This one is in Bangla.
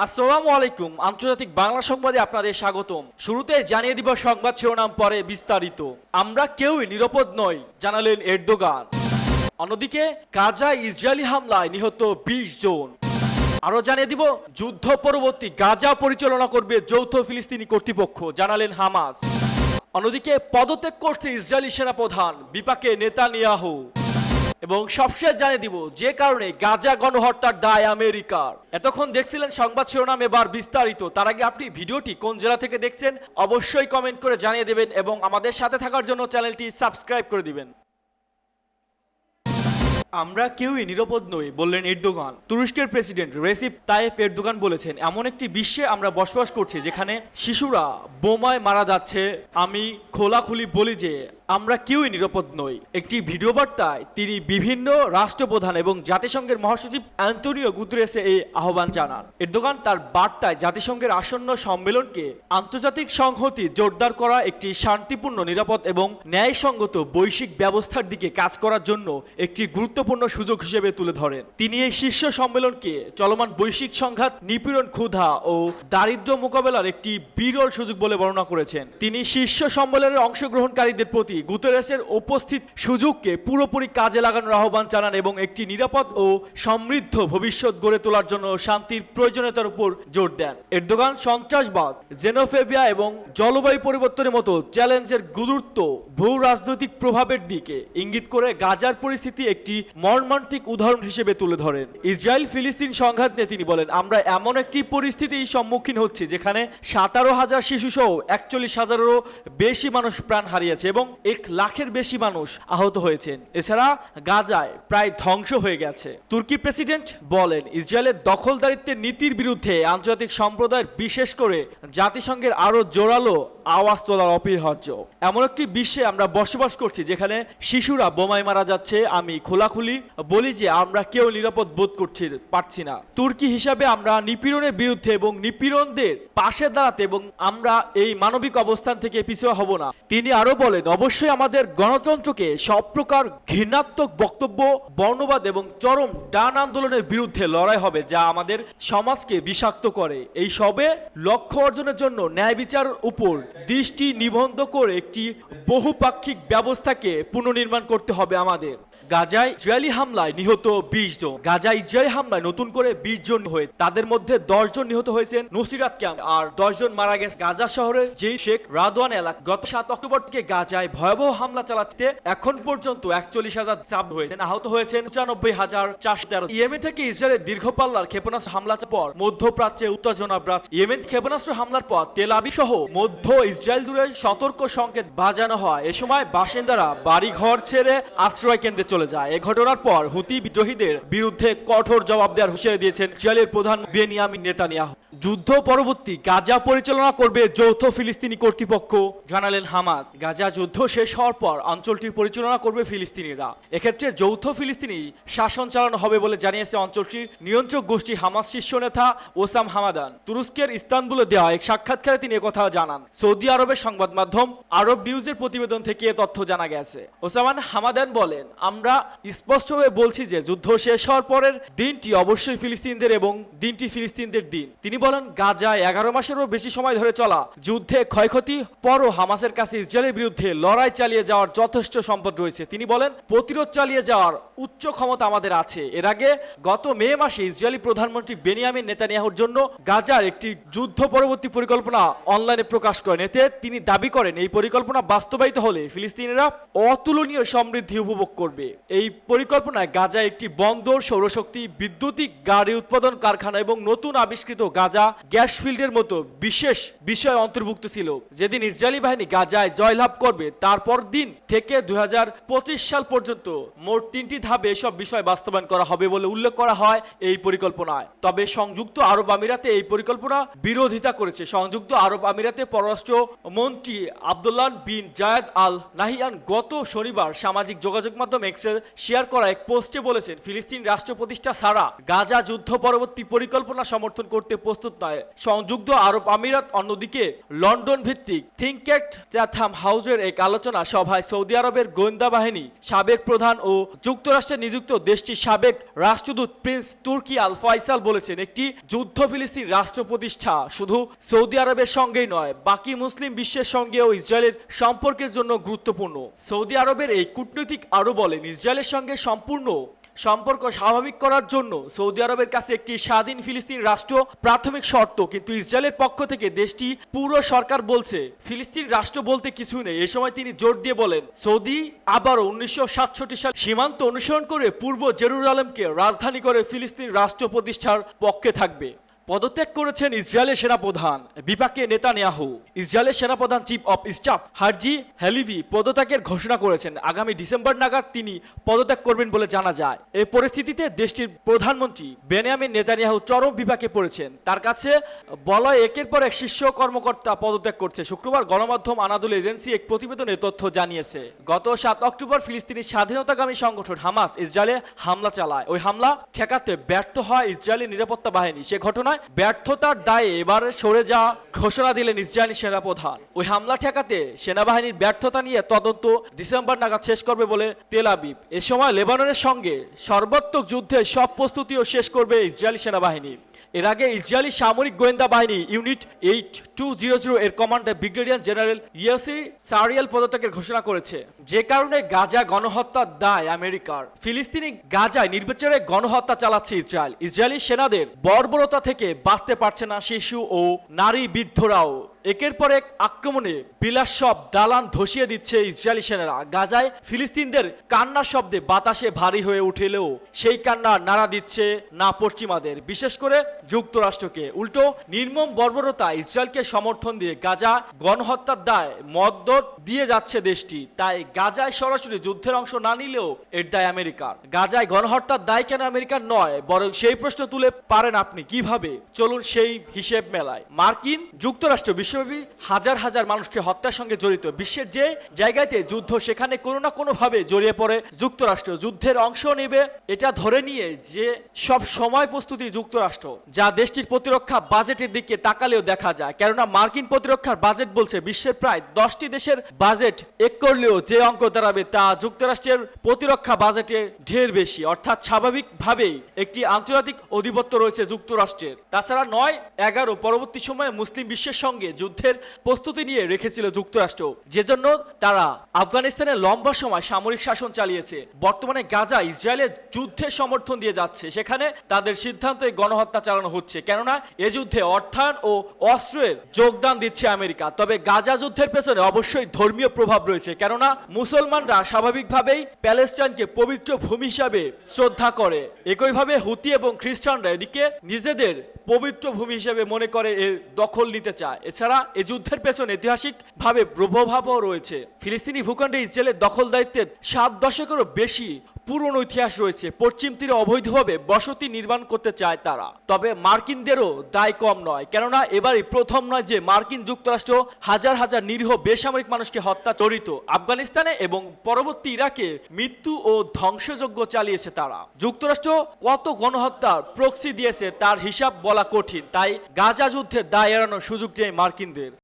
আসসালামু আলাইকুম। আন্তর্জাতিক বাংলা সংবাদে আপনাদের স্বাগতম। শুরুতে জানিয়ে দিব সংবাদ শিরোনাম, পরে বিস্তারিত। আমরা কেউই নিরাপদ নই, জানালেন এরদোগান। অন্যদিকে গাজায় ইসরায়েলি হামলায় নিহত ২০ জন। আরো জানিয়ে দিব যুদ্ধ পরবর্তী গাজা পরিচালনা করবে যৌথ ফিলিস্তিনি কর্তৃপক্ষ, জানালেন হামাস। অন্যদিকে পদত্যাগ করছে ইসরায়েলি সেনাপ্রধান, বিপাকে নেতানিয়াহু। এবং সবশেষ জানিয়ে দিব যে কারণে গাজা গণহত্যার দায় আমেরিকার। এতক্ষণ দেখছিলেন সংবাদ শিরোনাম, এবার বিস্তারিত। তার আগে আপনি ভিডিওটি কোন জেলা থেকে দেখছেন অবশ্যই কমেন্ট করে জানিয়ে দেবেন এবং আমাদের সাথে থাকার জন্য চ্যানেলটি সাবস্ক্রাইব করে দিবেন। আমরা কেউই নিরাপদ নই, বললেন এরদোগান। তুরস্কের প্রেসিডেন্ট রেসিপ তাইয়েপ এরদোগান বলেছেন, এমন একটি বিশ্বে আমরা বসবাস করছি যেখানে শিশুরা বোমায় মারা যাচ্ছে। আমি খোলাখুলি বলি যে আমরা কেউই নিরাপদ নই। একটি ভিডিও বার্তায় তিনি বিভিন্ন রাষ্ট্রপ্রধান এবং জাতিসংঘের মহাসচিব অ্যান্টোনিও গুতেরেসে এই আহ্বান জানান। এরদোগান তার বার্তায় জাতিসংঘের আসন্ন সম্মেলনকে আন্তর্জাতিক সংহতি জোরদার করা, একটি শান্তিপূর্ণ, নিরাপদ এবং ন্যায়সঙ্গত বৈশ্বিক ব্যবস্থার দিকে কাজ করার জন্য একটি গুরুত্বপূর্ণ সুযোগ হিসেবে তুলে ধরেন। তিনি এই শীর্ষ সম্মেলনকে চলমান বৈশ্বিক সংঘাত, নিপীড়ন, ক্ষুধা ও দারিদ্র্য মোকাবেলার একটি বিরল সুযোগ বলে বর্ণনা করেছেন। তিনি শীর্ষ সম্মেলনের অংশগ্রহণকারীদের প্রতি গুতেরেসের উপস্থিত সুযোগকে পুরোপুরি কাজে লাগানোর আহ্বান জানান এবং একটি নিরাপদ ও সমৃদ্ধ ভবিষ্যৎ গড়ে তোলার জন্য শান্তির প্রয়োজনীয়তার উপর জোর দেন। এরদোগান সন্ত্রাসবাদ, জেনোফোবিয়া এবং জলবায়ু পরিবর্তনের মতো চ্যালেঞ্জের গুরুত্ব, ভূ রাজনৈতিক প্রভাবের দিকে ইঙ্গিত করে গাজার পরিস্থিতি একটি মর্মান্তিক উদাহরণ হিসেবে তুলে ধরেন। ইসরায়েল ফিলিস্তিন সংঘাত নিয়ে তিনি বলেন, আমরা এমন একটি পরিস্থিতির সম্মুখীন হচ্ছি যেখানে 17,000 শিশু সহ 41,000-এরও বেশি মানুষ প্রাণ হারিয়েছে এবং 1 লাখের বেশি মানুষ আহত হয়েছেন। এছাড়া গাজায় প্রায় ধ্বংস হয়ে গেছে। তুর্কি প্রেসিডেন্ট বলেন, ইসরায়েলের দখলদারিত্বের নীতির বিরুদ্ধে আন্তর্জাতিক সম্প্রদায়ের, বিশেষ করে জাতিসংঘের আরো জোরালো আওয়াজ তোলার অপরিহার্য। এমন একটি বিশ্বে আমরা বসবাস করছি যেখানে শিশুরা বোমায় মারা যাচ্ছে। আমি খোলাখুলি বলি যে আমরা কেউ নিরাপদ বোধ পারছি না। তুর্কি হিসাবে আমরা নিপীড়নের বিরুদ্ধে এবং নিপীড়নদের পাশে দাঁড়াতে এবং আমরা এই মানবিক অবস্থান থেকে পিছু হব না। তিনি আরো বলেন, অবশ্যই আমাদের গণতন্ত্রকে সব প্রকার ঘৃণাত্মক বক্তব্য, বর্ণবাদ এবং চরম ডান আন্দোলনের বিরুদ্ধে লড়াই হবে যা আমাদের সমাজকে বিষাক্ত করে। এই সবে লক্ষ্য অর্জনের জন্য ন্যায় বিচার উপর দৃষ্টি নিবদ্ধ করে একটি বহুপাক্ষিক ব্যবস্থাকে পুনর্নির্মাণ করতে হবে আমাদের। গাজায় ইসরায়েলি হামলায় নিহত 20 জন। গাজায় ইসরায়েলি হামলায় নতুন করে 20 জন হয়ে, তাদের মধ্যে 10 জন নিহত হয়েছেন নুসিরাত ক্যাম্প আর 10 জন মারা গেছে গাজা শহরের যেই শেখ রাদওয়ান এলাকা। গত 7 অক্টোবর থেকে গাজায় ভয়াবহ হামলা চালাতে এখন পর্যন্ত 41,000 জখম হয়েছেন, আহত হয়েছেন 95,413। ইয়েমেন থেকে ইসরায়েলের দীর্ঘ পাল্লার ক্ষেপণাস্ত্র হামলার পর মধ্যপ্রাচ্যে উত্তেজনা বিরাজ। ইয়েমেন ক্ষেপণাস্ত্র হামলার পর তেল আবিব সহ মধ্য ইসরায়েল জুড়ে সতর্ক সংকেত বাজানো হয়। এ সময় বাসিন্দারা বাড়িঘর ছেড়ে আশ্রয় কেন্দ্রে চলে যায়। এই ঘটনার পর হুতি বিদ্রোহীদের বিরুদ্ধে কঠোর জবাব দেওয়ার হুঁশিয়ারি দিয়েছেন ইসরায়েলের প্রধান বেনিয়ামিন নেতানিয়াহু। যুদ্ধ পরবর্তী গাজা পরিচালনা করবে যৌথ ফিলিস্তিনি কর্তৃপক্ষ, জানালেন হামাস। গাজা যুদ্ধ শেষ হওয়ার পর অঞ্চলটি পরিচালনা করবে ফিলিস্তিনিরা। এক্ষেত্রে যৌথ ফিলিস্তিনি শাসন চালানো হবে বলে জানিয়েছে অঞ্চলটির নিয়ন্ত্রক গোষ্ঠী হামাস শীর্ষ নেতা ওসাম হামাদান। তুরস্কের ইস্তানবুলে দেওয়া এক সাক্ষাৎকারে তিনি একথা জানান। সৌদি আরবের সংবাদ মাধ্যম আরব নিউজের প্রতিবেদন থেকে এ তথ্য জানা গেছে। ওসামান হামাদান বলেন, আমরা স্পষ্টভাবে বলছি যে যুদ্ধ শেষ হওয়ার পরের দিনটি অবশ্যই ফিলিস্তিনদের এবং দিনটি ফিলিস্তিনদের দিন। তিনি বলেন, গাজায় 11 মাসেরও বেশি সময় ধরে চলা যুদ্ধে ক্ষয়ক্ষতি পরও হামাসের কাছে ইসরায়েলের বিরুদ্ধে লড়াই চালিয়ে যাওয়ার যথেষ্ট সম্পদ রয়েছে। তিনি বলেন, প্রতিরোধ চালিয়ে যাওয়ার উচ্চ ক্ষমতা আমাদের আছে। এর আগে গত মে মাসে ইসরায়েলি প্রধানমন্ত্রী বেনিয়ামিন নেতানিয়াহুর জন্য গাজার একটি যুদ্ধ পরবর্তী পরিকল্পনা অনলাইনে প্রকাশ করেন। এতে তিনি দাবি করেন, এই পরিকল্পনা বাস্তবায়িত হলে ফিলিস্তিনিরা অতুলনীয় সমৃদ্ধি উপভোগ করবে। এই পরিকল্পনায় গাজায় একটি বন্দর, সৌরশক্তি, বৈদ্যুতিক গাড়ি উৎপাদন কারখানা এবং নতুন আবিষ্কৃত গাজা গ্যাস ফিল্ডের মতো বিশেষ বিষয় অন্তর্ভুক্ত ছিল। যেদিন ইসরায়েলি বাহিনী গাজায় জয়লাভ করবে তারপর দিন থেকে 2025 সাল পর্যন্ত মোট 3টি ধাপে এসব বিষয় বাস্তবায়ন করা হবে বলে উল্লেখ করা হয় এই পরিকল্পনায়। তবে সংযুক্ত আরব আমিরাতে এই পরিকল্পনা বিরোধিতা করেছে। সংযুক্ত আরব আমিরাতে পররাষ্ট্র মন্ত্রী আব্দুল্লাহ বিন জায়েদ আল নাহিয়ান গত শনিবার সামাজিক যোগাযোগ মাধ্যম এক্সে এক্সে শেয়ার করা এক পোস্টে বলেছেন, ফিলিস্তিন রাষ্ট্র প্রতিষ্ঠা ছাড়া গাজা যুদ্ধ পরবর্তী পরিকল্পনা সমর্থন করতে প্রস্তুত নয়। সংযুক্ত আরব আমিরাত অন্যদিকে লন্ডন ভিত্তিক থিঙ্ক ট্যাঙ্ক চ্যাথাম হাউসের এক আলোচনা সভায় সৌদি আরবের গোয়েন্দা বাহিনী সাবেক প্রধান ও যুক্তরাষ্ট্রে নিযুক্ত দেশটির সাবেক রাষ্ট্রদূত প্রিন্স তুর্কি আল ফয়সাল বলেছেন, একটি যুদ্ধ ফিলিস্তিন রাষ্ট্র প্রতিষ্ঠা শুধু সৌদি আরবের সঙ্গেই নয়, বাকি মুসলিম বিশ্বের সঙ্গেও ইসরায়েলের সম্পর্কের জন্য গুরুত্বপূর্ণ। সৌদি আরবের এই কূটনৈতিক আরও বলেন, ইসরায়েলের সঙ্গে সম্পূর্ণ সম্পর্ক স্বাভাবিক করার জন্য সৌদি আরবের কাছে একটি স্বাধীন ফিলিস্তিন রাষ্ট্র প্রাথমিক শর্ত, কিন্তু ইসরায়েলের পক্ষ থেকে দেশটি পুরো সরকার বলছে ফিলিস্তিন রাষ্ট্র বলতে কিছু নেই। এ সময় তিনি জোর দিয়ে বলেন, সৌদি আবারও 1967 সাল সীমান্ত অনুসরণ করে পূর্ব জেরুজালেমকে রাজধানী করে ফিলিস্তিন রাষ্ট্র প্রতিষ্ঠার পক্ষে থাকবে। পদত্যাগ করেছেন ইসরায়েলের সেনাপ্রধান বিপাকে নেতানিয়াহু। ইসরায়েলের সেনাপ্রধান চিফ অফ স্টাফ হার্জি হেলিভি পদত্যাগের ঘোষণা করেছেন। আগামী ডিসেম্বর নাগাদ তিনি পদত্যাগ করবেন বলে জানা যায়। এই পরিস্থিতিতে দেশটির প্রধানমন্ত্রী বেনিয়ামিন নেতানিয়াহু চরম বিপাকে পড়েছেন। তার কাছে বলা একের পর এক শীর্ষ কর্মকর্তা পদত্যাগ করছে। শুক্রবার গণমাধ্যম আনাদুল এজেন্সি এক প্রতিবেদনে তথ্য জানিয়েছে। গত 7 অক্টোবর ফিলিস্তিনি স্বাধীনতাকামী সংগঠন হামাস ইসরায়েলে হামলা চালায়। ওই হামলা ঠেকাতে ব্যর্থ হয় ইসরায়েলি নিরাপত্তা বাহিনী। সে ঘটনায় ব্যর্থতার দায়ে এবার সরে যাওয়া ঘোষণা দিলেন ইসরায়েলি সেনাপ্রধান। ওই হামলা ঠেকাতে সেনাবাহিনীর ব্যর্থতা নিয়ে তদন্ত ডিসেম্বর নাগাদ শেষ করবে বলে তেল আবিব। এ সময় লেবাননের সঙ্গে সর্বাত্মক যুদ্ধের সব প্রস্তুতিও শেষ করবে ইসরায়েলি সেনাবাহিনী। এর আগে ইসরায়েলি সামরিক গোয়েন্দা বাহিনী ইউনিট 8200 এর কমান্ডার ব্রিগেডিয়ার জেনারেল ইয়েসি সারিয়াল পদত্যাগের ঘোষণা করেছে, যে কারণে গাজা গণহত্যার দায় আমেরিকার। ফিলিস্তিনি গাজায় নির্বিচারে গণহত্যা চালাচ্ছে ইসরায়েল। ইসরায়েলি সেনাদের বর্বরতা থেকে বাঁচতে পারছে না শিশু ও নারী বৃদ্ধরাও। একের পর এক আক্রমণে বিলাস সব দালান ধসিয়ে দিচ্ছে ইসরায়েলি সেনারা। গাজায় ফিলিস্তিনদের কান্নার শব্দে বাতাসে ভারী হয়ে উঠলেও সেই কান্না নাড়া দিচ্ছে না পশ্চিমাদের, বিশেষ করে যুক্তরাষ্ট্রকে। উল্টো নির্মম বর্বরতা ইসরায়েলকে সমর্থন দিয়ে গাজা গণহত্যার দায় মদদ দিয়ে যাচ্ছে দেশটি। তাই গাজায় সরাসরি যুদ্ধের অংশ না নিলেও এর দায় আমেরিকার। গাজায় গণহত্যার দায় কেন আমেরিকার নয়, বরং সেই প্রশ্ন তুলে পারেন আপনি কিভাবে? চলুন সেই হিসেব মেলায়। মার্কিন যুক্তরাষ্ট্র বিশ্বব্যাপী হাজার হাজার মানুষকে হত্যার সঙ্গে জড়িত। বিশ্বের যে জায়গাতে যুদ্ধ সেখানে কোনো না কোনোভাবে জড়িয়ে পড়ে যুক্তরাষ্ট্র। যুদ্ধের অংশ নেবে এটা ধরে নিয়ে যে সব সময় প্রস্তুতি যুক্তরাষ্ট্র, যা দেশটির প্রতিরক্ষা বাজেটের দিকে তাকালেও দেখা যায়। কেননা মার্কিন প্রতিরক্ষার বাজেট বলছে বিশ্বের প্রায় 10টি দেশের বাজেট এক করলেও যে অঙ্ক দাঁড়াবে তা যুক্তরাষ্ট্রের প্রতিরক্ষা বাজেটের ঢের বেশি। অর্থাৎ স্বাভাবিকভাবেই একটি আন্তর্জাতিক আধিপত্য রয়েছে যুক্তরাষ্ট্রের। তাছাড়া 9-11 পরবর্তী সময়ে মুসলিম বিশ্বের সঙ্গে যুদ্ধের প্রস্তুতি নিয়ে রেখেছিল যুক্তরাষ্ট্র, যে জন্য তারা আফগানিস্তানে লম্বা সময় সামরিক শাসন চালিয়েছে। বর্তমানে গাজা ইসরায়েলের যুদ্ধে সমর্থন দিয়ে যাচ্ছে, সেখানে তাদের সিদ্ধান্তে গণহত্যা চালানো হচ্ছে। কেননা এ যুদ্ধে অর্থায়ন ও অস্ত্রের যোগদান দিচ্ছে আমেরিকা। তবে গাজা যুদ্ধের পেছনে অবশ্যই ধর্মীয় প্রভাব রয়েছে, কেননা মুসলমানরা স্বাভাবিকভাবেই প্যালেস্টাইনকে পবিত্র ভূমি হিসাবে শ্রদ্ধা করে। একইভাবে হুতি এবং খ্রিস্টানরা এদিকে নিজেদের পবিত্র ভূমি হিসেবে মনে করে এর দখল নিতে চায়। এছাড়া এই যুদ্ধের পেছনে ঐতিহাসিকভাবে প্রভাবও রয়েছে। ফিলিস্তিনি ভূখণ্ডে ইসরায়েলের দখল দায়িত্বের 7 দশকেরও বেশি পুরনো ইতিহাস রয়েছে। পশ্চিম তীরে অবৈধভাবে বসতি নির্মাণ করতে চায় তারা। তবে মার্কিনদেরও দায় কম নয়, কেননা এবারই প্রথম নয় যে মার্কিন যুক্তরাষ্ট্র হাজার হাজার নিরীহ বেসামরিক মানুষকে হত্যা জড়িত। আফগানিস্তানে এবং পরবর্তী ইরাকে মৃত্যু ও ধ্বংসযজ্ঞ চালিয়েছে তারা। যুক্তরাষ্ট্র কত গণহত্যার প্রক্সি দিয়েছে তার হিসাব বলা কঠিন। তাই গাজা যুদ্ধের দায় এড়ানোর সুযোগ নেই মার্কিনদের।